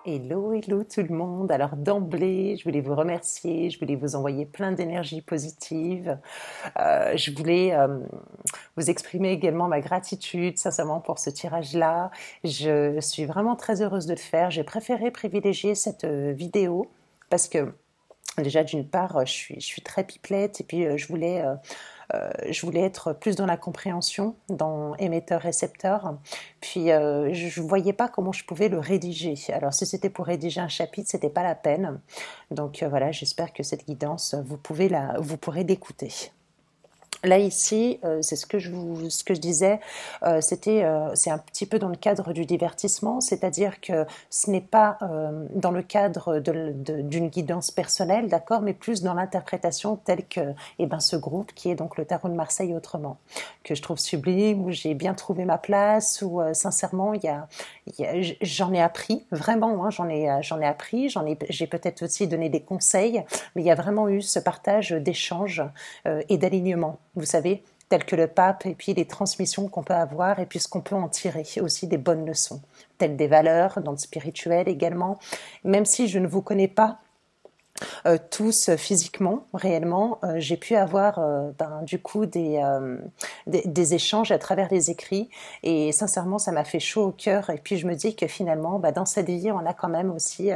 Hello, hello tout le monde. Alors d'emblée, je voulais vous remercier, je voulais vous envoyer plein d'énergie positive. Je voulais vous exprimer également ma gratitude sincèrement pour ce tirage-là. Je suis vraiment très heureuse de le faire. J'ai préféré privilégier cette vidéo parce que déjà d'une part, je suis très pipelette et puis je voulais être plus dans la compréhension, dans émetteur-récepteur. Puis je ne voyais pas comment je pouvais le rédiger. Alors si c'était pour rédiger un chapitre, c'était pas la peine. Donc voilà, j'espère que cette guidance, vous pourrez l'écouter. Là ici, c'est ce que je disais, c'est un petit peu dans le cadre du divertissement, c'est-à-dire que ce n'est pas dans le cadre d'une guidance personnelle, d'accord, mais plus dans l'interprétation telle que, eh ben, ce groupe qui est donc le Tarot de Marseille autrement, que je trouve sublime, où j'ai bien trouvé ma place, où sincèrement j'en ai appris vraiment, hein, j'en ai appris, j'ai peut-être aussi donné des conseils, mais il y a vraiment eu ce partage d'échanges et d'alignement, vous savez, tels que le pape, et puis les transmissions qu'on peut avoir, et puis ce qu'on peut en tirer aussi des bonnes leçons, telles des valeurs dans le spirituel également. Même si je ne vous connais pas tous physiquement, réellement, j'ai pu avoir du coup des échanges à travers les écrits et sincèrement ça m'a fait chaud au cœur et puis je me dis que finalement dans cette vie on a quand même aussi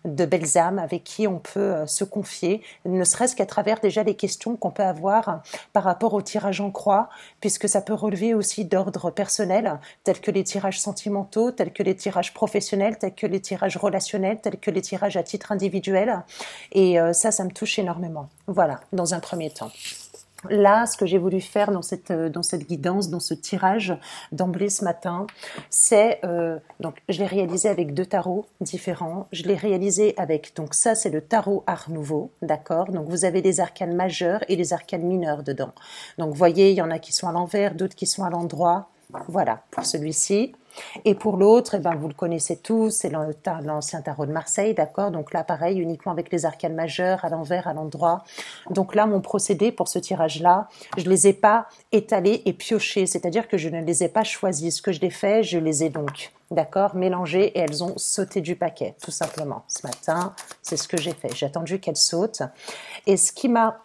de belles âmes avec qui on peut se confier, ne serait-ce qu'à travers déjà les questions qu'on peut avoir par rapport au tirage en croix, puisque ça peut relever aussi d'ordre personnel, tels que les tirages sentimentaux, tels que les tirages professionnels, tels que les tirages relationnels, tels que les tirages à titre individuel. Et ça me touche énormément. Voilà, dans un premier temps. Là, ce que j'ai voulu faire dans cette guidance, dans ce tirage d'emblée ce matin, c'est donc je l'ai réalisé avec deux tarots différents. Je l'ai réalisé avec donc ça c'est le tarot Art Nouveau, d'accord. Donc vous avez les arcanes majeurs et les arcanes mineurs dedans. Donc vous voyez, il y en a qui sont à l'envers, d'autres qui sont à l'endroit. Voilà pour celui-ci. Et pour l'autre, eh ben, vous le connaissez tous, c'est l'ancien tarot de Marseille, d'accord. Donc là, pareil, uniquement avec les arcanes majeures, à l'envers, à l'endroit. Donc là, mon procédé pour ce tirage-là, je les ai pas étalés et piochés, c'est-à-dire que je ne les ai pas choisis. Ce que je les fais, je les ai donc, d'accord, mélangées et elles ont sauté du paquet, tout simplement. Ce matin, c'est ce que j'ai fait. J'ai attendu qu'elles sautent. Et ce qui m'a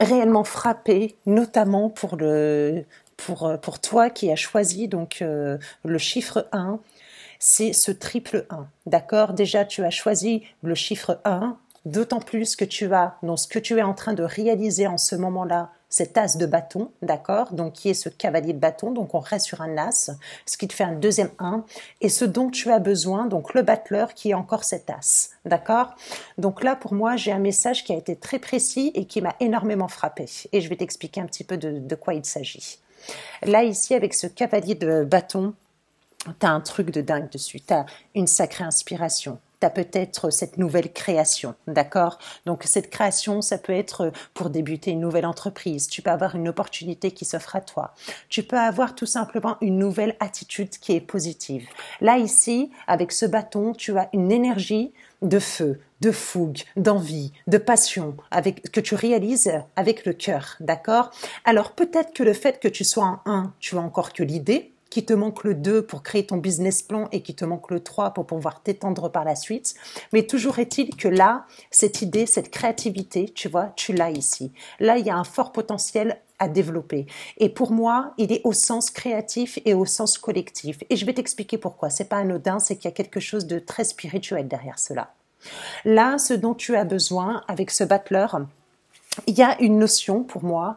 réellement frappé, notamment pour toi qui as choisi donc le chiffre 1, c'est ce triple 1. D'accord? Déjà, tu as choisi le chiffre 1, d'autant plus que tu as, dans ce que tu es en train de réaliser en ce moment-là, cet as de bâton, d'accord? Donc, qui est ce cavalier de bâton. Donc, on reste sur un as, ce qui te fait un deuxième 1. Et ce dont tu as besoin, donc le battleur qui est encore cet as, d'accord? Donc là, pour moi, j'ai un message qui a été très précis et qui m'a énormément frappé. Et je vais t'expliquer un petit peu de quoi il s'agit. Là, ici, avec ce cavalier de bâton, t'as un truc de dingue dessus, t'as une sacrée inspiration, t'as peut-être cette nouvelle création, d'accord? Donc cette création, ça peut être pour débuter une nouvelle entreprise, tu peux avoir une opportunité qui s'offre à toi, tu peux avoir tout simplement une nouvelle attitude qui est positive. Là ici, avec ce bâton, tu as une énergie de feu, de fougue, d'envie, de passion, que tu réalises avec le cœur, d'accord? Alors peut-être que le fait que tu sois en 1, tu as encore que l'idée, qu'il te manque le 2 pour créer ton business plan et qu'il te manque le 3 pour pouvoir t'étendre par la suite. Mais toujours est-il que là, cette idée, cette créativité, tu vois, tu l'as ici. Là, il y a un fort potentiel à développer. Et pour moi, il est au sens créatif et au sens collectif. Et je vais t'expliquer pourquoi. C'est pas anodin, c'est qu'il y a quelque chose de très spirituel derrière cela. Là, ce dont tu as besoin avec ce battleur, il y a une notion pour moi,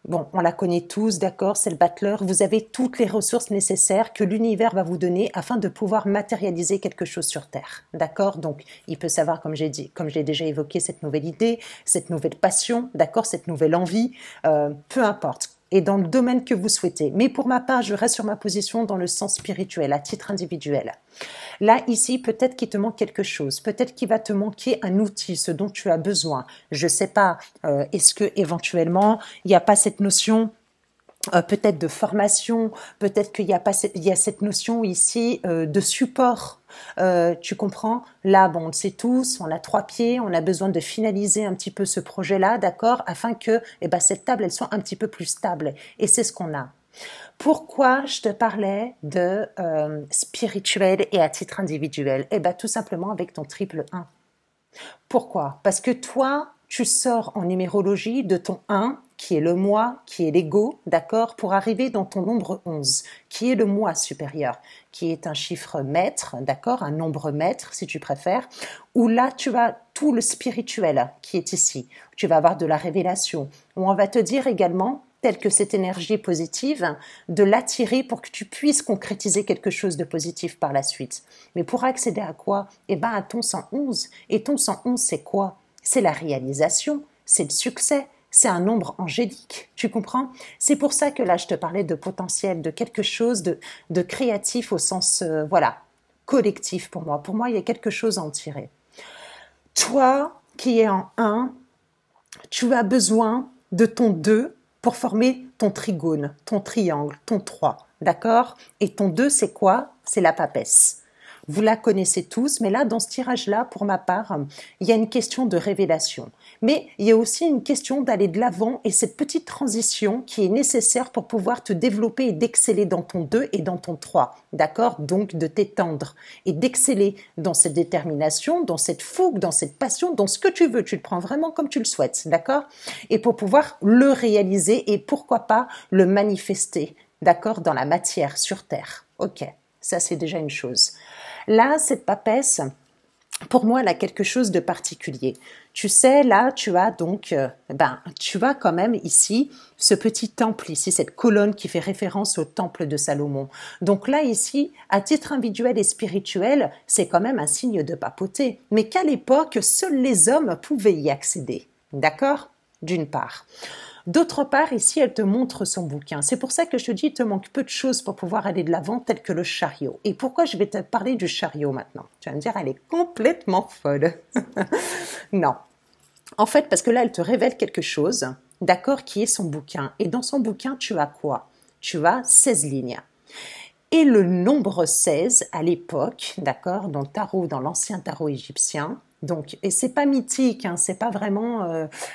bon, on la connaît tous, d'accord, c'est le battleur. Vous avez toutes les ressources nécessaires que l'univers va vous donner afin de pouvoir matérialiser quelque chose sur Terre, d'accord. Donc, il peut savoir, comme j'ai dit, comme je l'ai déjà évoqué, cette nouvelle idée, cette nouvelle passion, d'accord, cette nouvelle envie, peu importe. Et dans le domaine que vous souhaitez. Mais pour ma part, je reste sur ma position dans le sens spirituel, à titre individuel. Là, ici, peut-être qu'il te manque quelque chose. Peut-être qu'il va te manquer un outil, ce dont tu as besoin. Je sais pas, est-ce que éventuellement, il n'y a pas cette notion peut-être de formation, peut-être qu'il y a pas il y a cette notion ici de support. Tu comprends? Là, bon, on le sait tous, on a 3 pieds, on a besoin de finaliser un petit peu ce projet-là, d'accord, afin que, cette table, elle soit un petit peu plus stable. Et c'est ce qu'on a. Pourquoi je te parlais de spirituel et à titre individuel? Eh bien, tout simplement avec ton triple 1. Pourquoi? Parce que toi, tu sors en numérologie de ton 1, qui est le moi, qui est l'ego, d'accord, pour arriver dans ton nombre 11, qui est le moi supérieur, qui est un chiffre maître, d'accord, un nombre maître, si tu préfères, où là, tu as tout le spirituel qui est ici. Tu vas avoir de la révélation, où on va te dire également, telle que cette énergie positive, de l'attirer pour que tu puisses concrétiser quelque chose de positif par la suite. Mais pour accéder à quoi? Eh bien, à ton 111. Et ton 111, c'est quoi? C'est la réalisation, c'est le succès, c'est un nombre angélique, tu comprends? C'est pour ça que là, je te parlais de potentiel, de quelque chose de créatif au sens, voilà, collectif pour moi. Pour moi, il y a quelque chose à en tirer. Toi, qui es en 1, tu as besoin de ton 2 pour former ton trigone, ton triangle, ton 3, d'accord? Et ton 2, c'est quoi? C'est la papesse. Vous la connaissez tous, mais là, dans ce tirage-là, pour ma part, il y a une question de révélation. Mais il y a aussi une question d'aller de l'avant et cette petite transition qui est nécessaire pour pouvoir te développer et d'exceller dans ton 2 et dans ton 3. D'accord? Donc, de t'étendre et d'exceller dans cette détermination, dans cette fougue, dans cette passion, dans ce que tu veux. Tu le prends vraiment comme tu le souhaites. D'accord? Et pour pouvoir le réaliser et pourquoi pas le manifester. D'accord? Dans la matière, sur Terre. Ok. Ça, c'est déjà une chose. Là, cette papesse, pour moi, elle a quelque chose de particulier. Tu sais, là, tu as donc, tu as quand même ici ce petit temple ici, cette colonne qui fait référence au temple de Salomon. Donc là, ici, à titre individuel et spirituel, c'est quand même un signe de papauté. Mais qu'à l'époque, seuls les hommes pouvaient y accéder. D'accord? D'une part. D'autre part, ici, elle te montre son bouquin. C'est pour ça que je te dis, il te manque peu de choses pour pouvoir aller de l'avant, tel que le chariot. Et pourquoi je vais te parler du chariot maintenant? Tu vas me dire, elle est complètement folle. Non. En fait, parce que là, elle te révèle quelque chose, d'accord, qui est son bouquin. Et dans son bouquin, tu as quoi? Tu as 16 lignes. Et le nombre 16, à l'époque, d'accord, dans le tarot, dans l'ancien tarot égyptien, donc, et c'est pas mythique, hein, c'est pas vraiment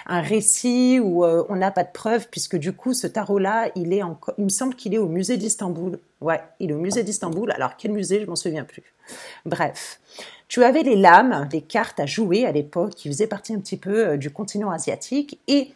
un récit où on n'a pas de preuves, puisque du coup, ce tarot-là, il me semble qu'il est au musée d'Istanbul. Ouais, il est au musée d'Istanbul. Alors, quel musée, je m'en souviens plus. Bref, tu avais les lames, les cartes à jouer à l'époque, qui faisaient partie un petit peu du continent asiatique, et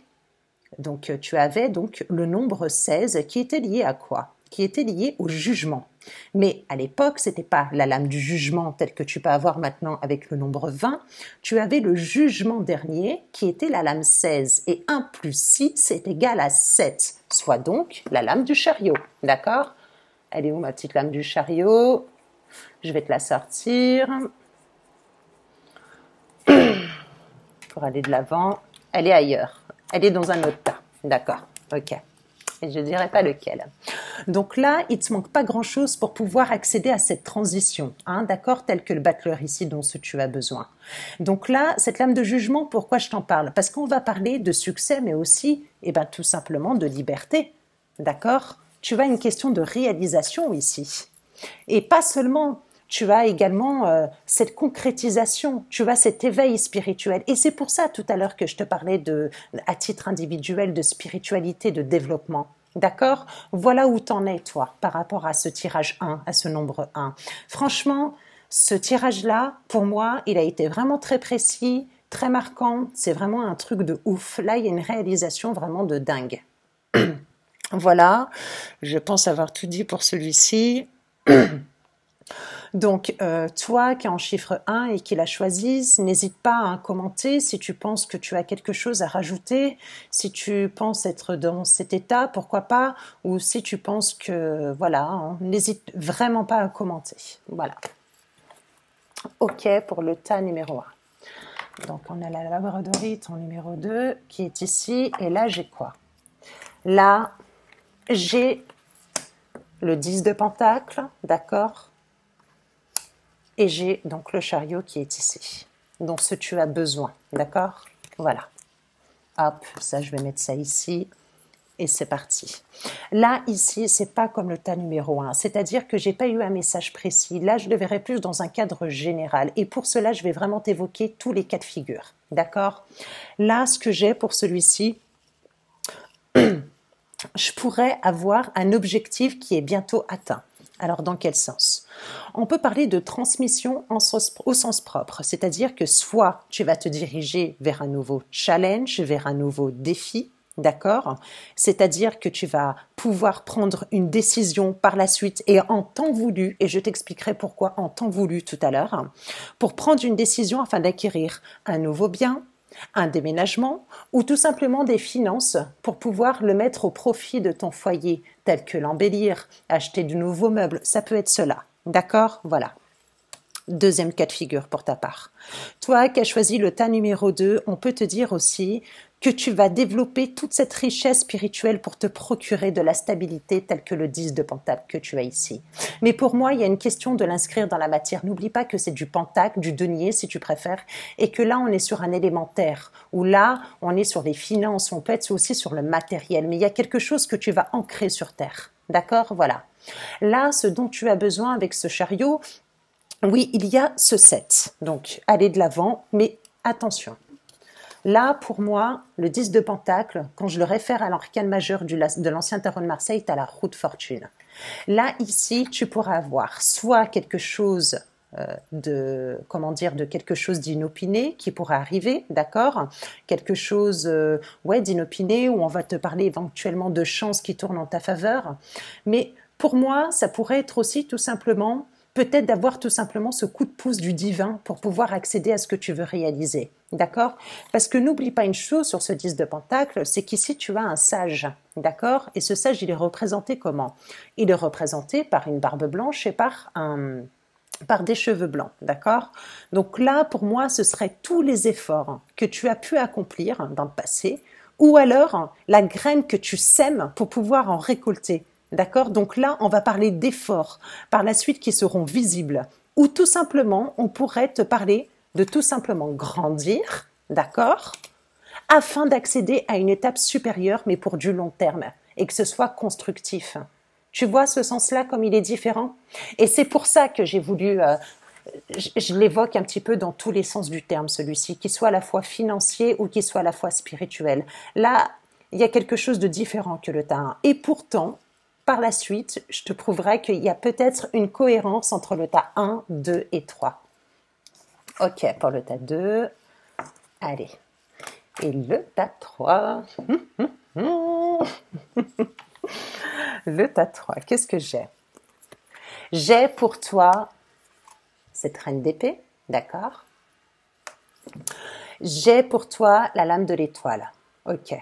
donc tu avais donc le nombre 16 qui était lié à quoi? Qui était lié au jugement. Mais à l'époque, c'était pas la lame du jugement telle que tu peux avoir maintenant avec le nombre 20. Tu avais le jugement dernier qui était la lame 16. Et 1 plus 6 est égal à 7, soit donc la lame du chariot. D'accord? Elle est où ma petite lame du chariot? Je vais te la sortir. Pour aller de l'avant. Elle est ailleurs. Elle est dans un autre tas. D'accord. Ok. Et je ne dirais pas lequel. Donc là, il ne te manque pas grand-chose pour pouvoir accéder à cette transition, hein, d'accord, tel que le battleur ici dont tu as besoin. Donc là, cette lame de jugement, pourquoi je t'en parle? Parce qu'on va parler de succès, mais aussi, tout simplement de liberté, d'accord? Tu as une question de réalisation ici. Et pas seulement, tu as également cette concrétisation, tu as cet éveil spirituel. Et c'est pour ça tout à l'heure que je te parlais à titre individuel de spiritualité, de développement. D'accord? Voilà où t'en es, toi, par rapport à ce tirage 1, à ce nombre 1. Franchement, ce tirage-là, pour moi, il a été vraiment très précis, très marquant. C'est vraiment un truc de ouf. Là, il y a une réalisation vraiment de dingue. Voilà, je pense avoir tout dit pour celui-ci. Donc, toi qui es en chiffre 1 et qui la choisis, n'hésite pas à commenter si tu penses que tu as quelque chose à rajouter, si tu penses être dans cet état, pourquoi pas, ou si tu penses que, voilà, hein, n'hésite vraiment pas à commenter. Voilà. OK pour le tas numéro 1. Donc, on a la labradorite en numéro 2 qui est ici, et là, j'ai quoi? Là, j'ai le 10 de pentacle, d'accord? Et j'ai donc le chariot qui est ici, dont ce tu as besoin, d'accord? Voilà. Hop, ça je vais mettre ça ici, et c'est parti. Là, ici, c'est pas comme le tas numéro 1, c'est-à-dire que j'ai pas eu un message précis. Là, je le verrai plus dans un cadre général, et pour cela, je vais vraiment t'évoquer tous les cas de figure, d'accord? Là, ce que j'ai pour celui-ci, je pourrais avoir un objectif qui est bientôt atteint. Alors, dans quel sens? On peut parler de transmission au sens propre, c'est-à-dire que soit tu vas te diriger vers un nouveau challenge, vers un nouveau défi, d'accord? C'est-à-dire que tu vas pouvoir prendre une décision par la suite et en temps voulu, et je t'expliquerai pourquoi en temps voulu tout à l'heure, pour prendre une décision afin d'acquérir un nouveau bien, un déménagement ou tout simplement des finances pour pouvoir le mettre au profit de ton foyer, tel que l'embellir, acheter de nouveaux meubles, ça peut être cela. D'accord? Voilà. Deuxième cas de figure pour ta part. Toi qui as choisi le tas numéro 2, on peut te dire aussi que tu vas développer toute cette richesse spirituelle pour te procurer de la stabilité telle que le 10 de Pentacle que tu as ici. Mais pour moi, il y a une question de l'inscrire dans la matière. N'oublie pas que c'est du Pentacle, du denier si tu préfères, et que là on est sur un élémentaire, où là on est sur les finances, on peut être aussi sur le matériel, mais il y a quelque chose que tu vas ancrer sur terre. D'accord? Voilà. Là, ce dont tu as besoin avec ce chariot, oui, il y a ce 7. Donc, allez de l'avant, mais attention. Là, pour moi, le 10 de Pentacle, quand je le réfère à l'arcane majeur de l'ancien tarot de Marseille, tu as la roue de fortune. Là, ici, tu pourras avoir soit quelque chose de quelque chose d'inopiné qui pourra arriver, d'accord? Quelque chose d'inopiné où on va te parler éventuellement de chance qui tourne en ta faveur. Mais pour moi, ça pourrait être aussi tout simplement peut-être d'avoir tout simplement ce coup de pouce du divin pour pouvoir accéder à ce que tu veux réaliser. D'accord? Parce que n'oublie pas une chose sur ce 10 de Pentacle, c'est qu'ici tu as un sage. D'accord? Et ce sage, il est représenté comment? Il est représenté par une barbe blanche et par des cheveux blancs, d'accord? Donc là, pour moi, ce serait tous les efforts que tu as pu accomplir dans le passé, ou alors la graine que tu sèmes pour pouvoir en récolter. D'accord? Donc là, on va parler d'efforts par la suite qui seront visibles. Ou tout simplement, on pourrait te parler de tout simplement grandir, d'accord? Afin d'accéder à une étape supérieure, mais pour du long terme, et que ce soit constructif. Tu vois ce sens-là comme il est différent? Et c'est pour ça que j'ai voulu, je l'évoque un petit peu dans tous les sens du terme, celui-ci, qu'il soit à la fois financier ou qu'il soit à la fois spirituel. Là, il y a quelque chose de différent que le tas 1. Et pourtant, par la suite, je te prouverai qu'il y a peut-être une cohérence entre le tas 1, 2 et 3. Ok, pour le tas 2, allez. Et le tas 3. Le tas 3, qu'est-ce que j'ai? J'ai pour toi cette reine d'épée, d'accord? J'ai pour toi la lame de l'étoile. Ok.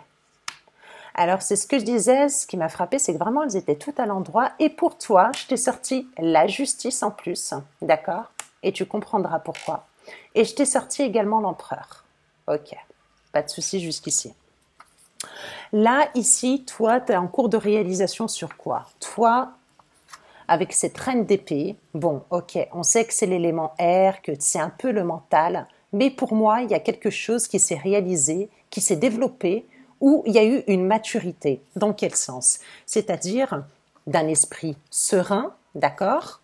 Alors, c'est ce que je disais, ce qui m'a frappé, c'est que vraiment, elles étaient toutes à l'endroit. Et pour toi, je t'ai sorti la justice en plus, d'accord? Et tu comprendras pourquoi. Et je t'ai sorti également l'empereur. Ok, pas de souci jusqu'ici. Là, ici, toi, tu es en cours de réalisation sur quoi? Toi, avec cette reine d'épée, bon, ok, on sait que c'est l'élément air, que c'est un peu le mental, mais pour moi, il y a quelque chose qui s'est réalisé, qui s'est développé, où il y a eu une maturité. Dans quel sens? C'est-à-dire d'un esprit serein, d'accord?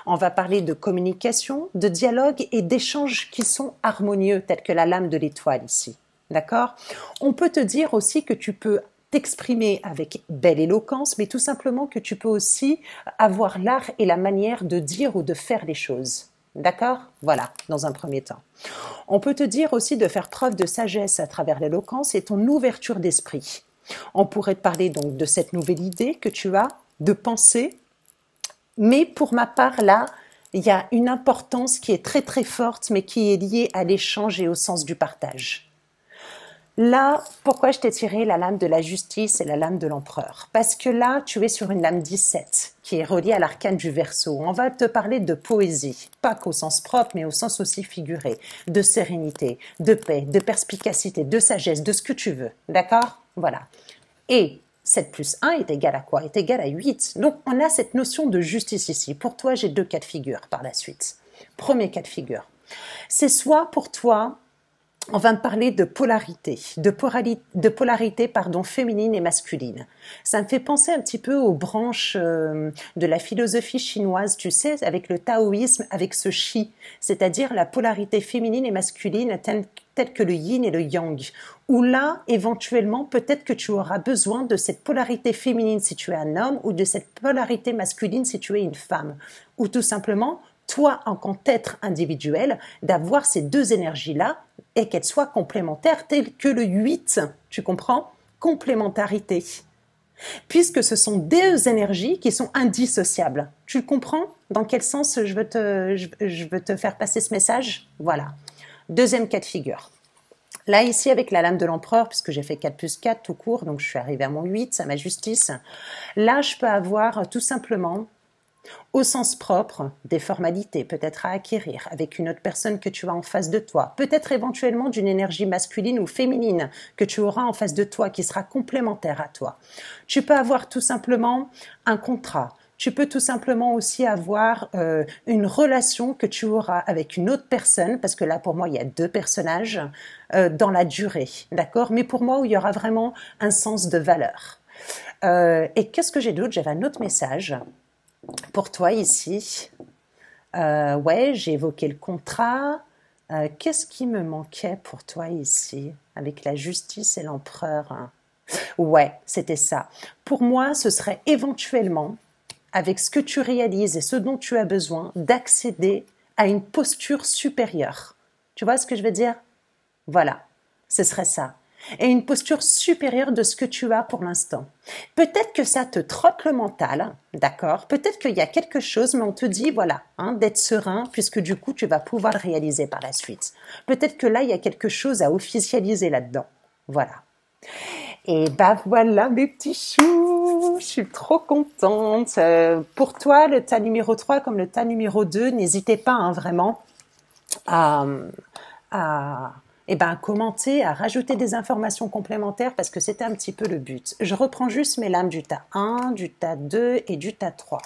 On va parler de communication, de dialogue et d'échanges qui sont harmonieux, tels que la lame de l'étoile ici. D'accord? On peut te dire aussi que tu peux t'exprimer avec belle éloquence, mais tout simplement que tu peux aussi avoir l'art et la manière de dire ou de faire les choses. D'accord? Voilà, dans un premier temps. On peut te dire aussi de faire preuve de sagesse à travers l'éloquence et ton ouverture d'esprit. On pourrait te parler donc de cette nouvelle idée que tu as, de penser, mais pour ma part là, il y a une importance qui est très très forte, mais qui est liée à l'échange et au sens du partage. Là, pourquoi je t'ai tiré la lame de la justice et la lame de l'empereur? Parce que là, tu es sur une lame 17, qui est reliée à l'arcane du Verseau. On va te parler de poésie, pas qu'au sens propre, mais au sens aussi figuré, de sérénité, de paix, de perspicacité, de sagesse, de ce que tu veux. D'accord? Voilà. Et 7 plus 1 est égal à quoi? Est égal à 8. Donc, on a cette notion de justice ici. Pour toi, j'ai deux cas de figure par la suite. Premier cas de figure. C'est soit pour toi, On va me parler de polarité, de polarité pardon, féminine et masculine. Ça me fait penser un petit peu aux branches de la philosophie chinoise, tu sais, avec le taoïsme, avec ce chi, c'est-à-dire la polarité féminine et masculine telle que le yin et le yang, où là, éventuellement, peut-être que tu auras besoin de cette polarité féminine si tu es un homme, ou de cette polarité masculine si tu es une femme, ou tout simplement, toi, en tant qu'être individuel, d'avoir ces deux énergies-là et qu'elles soient complémentaires, telles que le 8, tu comprends? Complémentarité. Puisque ce sont deux énergies qui sont indissociables. Tu le comprends? Dans quel sens je veux te faire passer ce message? Voilà. Deuxième cas de figure. Là, ici, avec la lame de l'empereur, puisque j'ai fait 4 plus 4 tout court, donc je suis arrivée à mon 8, à ma justice. Là, je peux avoir tout simplement, au sens propre, des formalités peut-être à acquérir avec une autre personne que tu as en face de toi, peut-être éventuellement d'une énergie masculine ou féminine que tu auras en face de toi qui sera complémentaire à toi. Tu peux avoir tout simplement un contrat. Tu peux tout simplement aussi avoir une relation que tu auras avec une autre personne, parce que là pour moi il y a deux personnages dans la durée, d'accord? Mais pour moi où il y aura vraiment un sens de valeur. Et qu'est-ce que j'ai d'autre? J'avais un autre message pour toi ici. Ouais, j'ai évoqué le contrat. Qu'est-ce qui me manquait pour toi ici avec la justice et l'empereur? Ouais, c'était ça. Pour moi, ce serait éventuellement, avec ce que tu réalises et ce dont tu as besoin, d'accéder à une posture supérieure. Tu vois ce que je veux dire? Voilà, ce serait ça. Et une posture supérieure de ce que tu as pour l'instant. Peut-être que ça te trotte le mental, d'accord? Peut-être qu'il y a quelque chose, mais on te dit, voilà, hein, d'être serein, puisque du coup, tu vas pouvoir le réaliser par la suite. Peut-être que là, il y a quelque chose à officialiser là-dedans. Voilà. Et bah voilà mes petits choux, je suis trop contente. Pour toi, le tas numéro 3 comme le tas numéro 2, n'hésitez pas hein, vraiment à, à, à commenter, à rajouter des informations complémentaires parce que c'était un petit peu le but. Je reprends juste mes lames du tas 1, du tas 2 et du tas 3.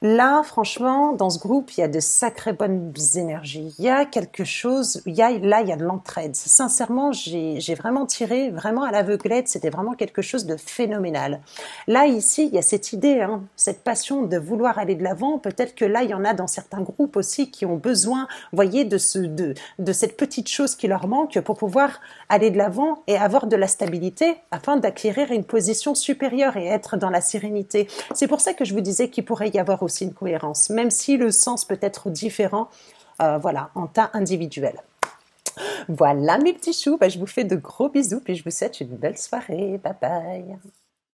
Là, franchement, dans ce groupe, il y a de sacrées bonnes énergies. Il y a quelque chose, il y a de l'entraide. Sincèrement, j'ai vraiment tiré, vraiment à l'aveuglette, c'était vraiment quelque chose de phénoménal. Là, ici, il y a cette idée, hein, cette passion de vouloir aller de l'avant. Peut-être que là, il y en a dans certains groupes aussi qui ont besoin, voyez, de cette petite chose qui leur manque pour pouvoir aller de l'avant et avoir de la stabilité afin d'acquérir une position supérieure et être dans la sérénité. C'est pour ça que je vous disais qu'il pourrait y avoir aussi une cohérence, même si le sens peut être différent, voilà, en tas individuel. Voilà mes petits choux, je vous fais de gros bisous puis je vous souhaite une belle soirée. Bye bye.